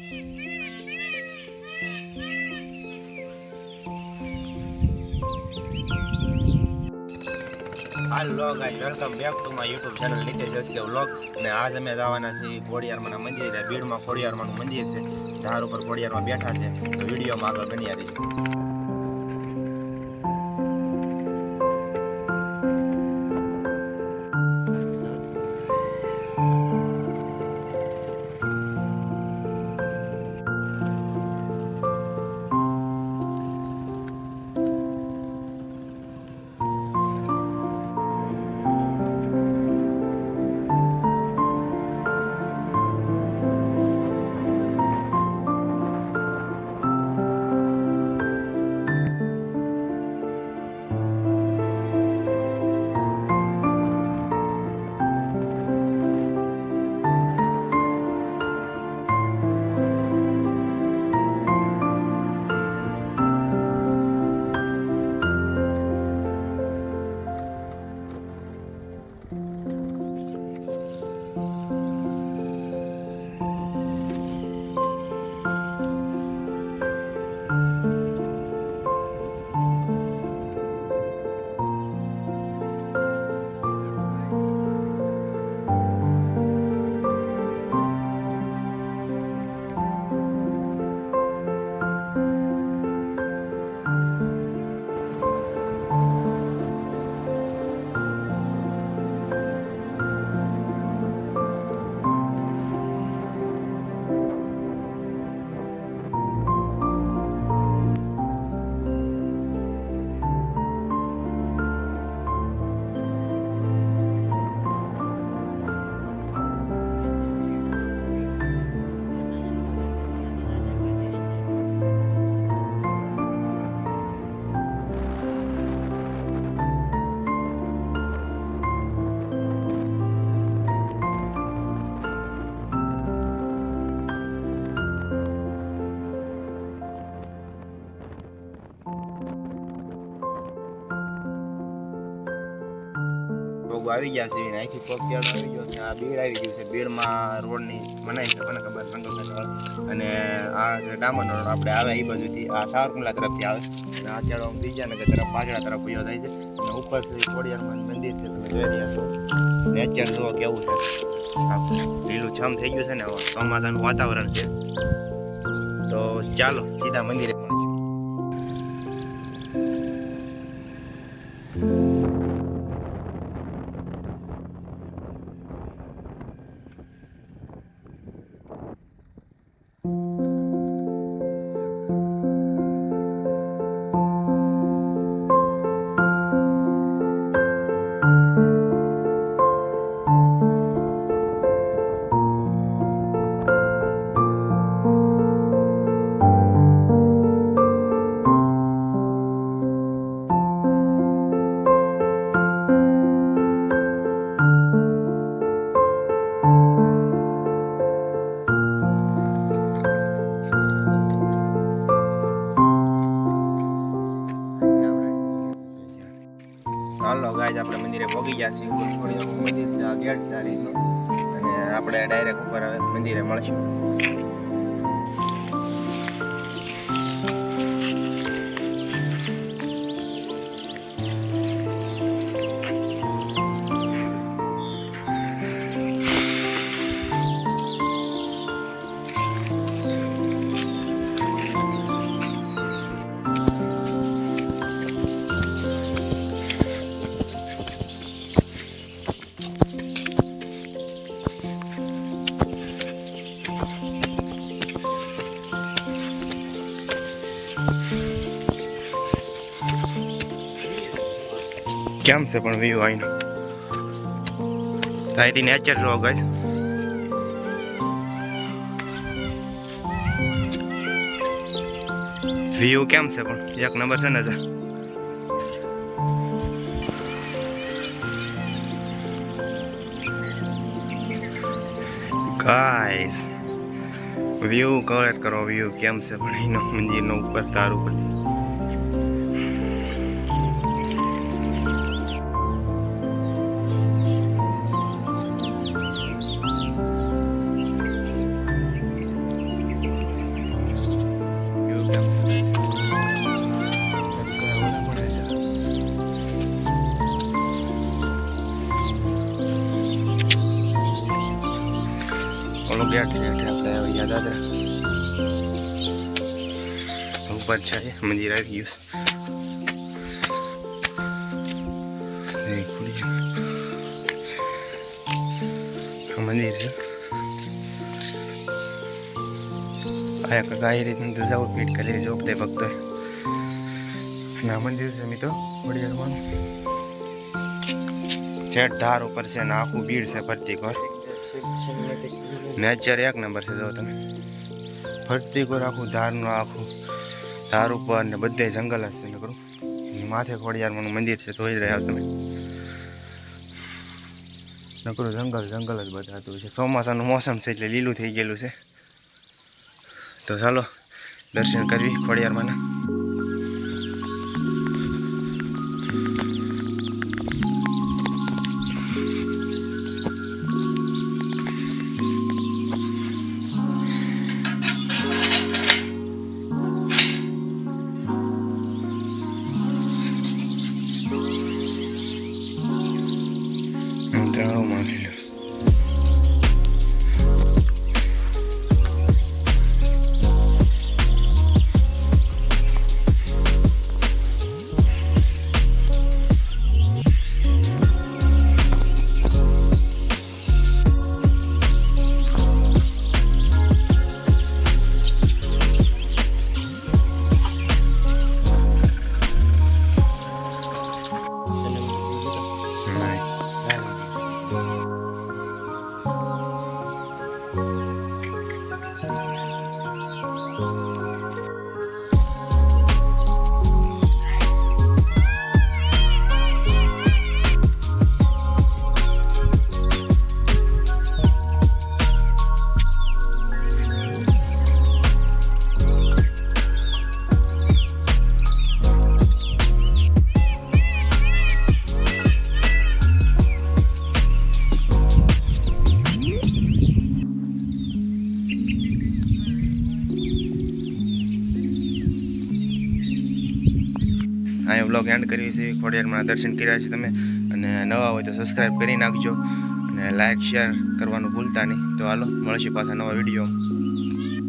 Hello guys, welcome back to my YouTube channel Nitesh SK vlog. ने आज અમે જવાના છીએ ખોડિયારમાં મંદિરે। ભીડમાં ખોડિયારમાંનું મંદિર છે, ધાર ઉપર ખોડિયારમાં બેઠા છે, તો વિડીયોમાં આગળ બન્યા રહીશું। આવી ગયા છે, અહીંથી પગથિયાળો આવી ગયો છે, આ બીડ આવી ગયું છે। બીડમાં રોડની બનાવી છે, મને ખબર સંગોખેડ, અને આ ડામરનો રોડ આપણે આવે એ બાજુથી આ સાવરકુંડલા તરફથી આવે, અને આ ચાલો બીજાનગર તરફ પાછળ તરફ વયો જાય છે, અને ઉપર ખોડિયારમાં મંદિર છે, તમે જોઈ રહ્યા છો। નેચર જુઓ કેવું છે, લીલું છમ થઈ ગયું છે ને, ચોમાસાનું વાતાવરણ છે। તો ચાલો સીધા મંદિરે મળીશું। હાલો ગાઈસ, આપણે મંદિરે પહોંચી ગયા છીએ। ખોડિયારનું મંદિર છે, આ ગેટ છે રીતનો, અને આપણે ડાયરેક્ટ ઉપર મંદિરે મળશું। કેમ છે પણ વ્યૂ અહીંનો, અહીંથી નેચર જોવો ગાઈસ। વ્યૂ કેમ છે પણ એક નંબર છે નજર। ગાઈસ વ્યૂ કવર કરો, વ્યૂ કેમ છે પણ અહીંનો મંદિરનો ઉપર તાર ઉપરથી। ગેટ છે એટલે આપણે અહીંયા દાદરા ઉપર છે મંદિર આવી ગયું છે ખુલી મંદિર છે આ કાંઈ રીતનું જાવ ભીટ કરી જો તે ભક્તો ના મંદિર છે મિત્રો વડિયારમાં છેટ ધાર ઉપર છે ને આખું ભીડ છે ફરતી કોર નેચર એક નંબર છે જો તમે ફરતી કોર આખું ધારનું આખું ધાર ઉપર ને બધે જંગલ જ છે નકરું માથે ખોડિયારમાંનું મંદિર છે જોઈ રહ્યા છો તમે નકરું જંગલ જંગલ જ બતાતું છે ચોમાસાનું મોસમ છે એટલે લીલું થઈ ગયેલું છે તો ચાલો દર્શન કરવી ખોડિયારમાંના અહીંયા બ્લોગ એન્ડ કરવી છે ખોડિયારમાં દર્શન કર્યા છે તમે અને નવા હોય તો સબસ્ક્રાઈબ કરી નાખજો અને લાઇક શેર કરવાનું ભૂલતા નહીં તો હાલો મળશે પાછા નવા વિડીયો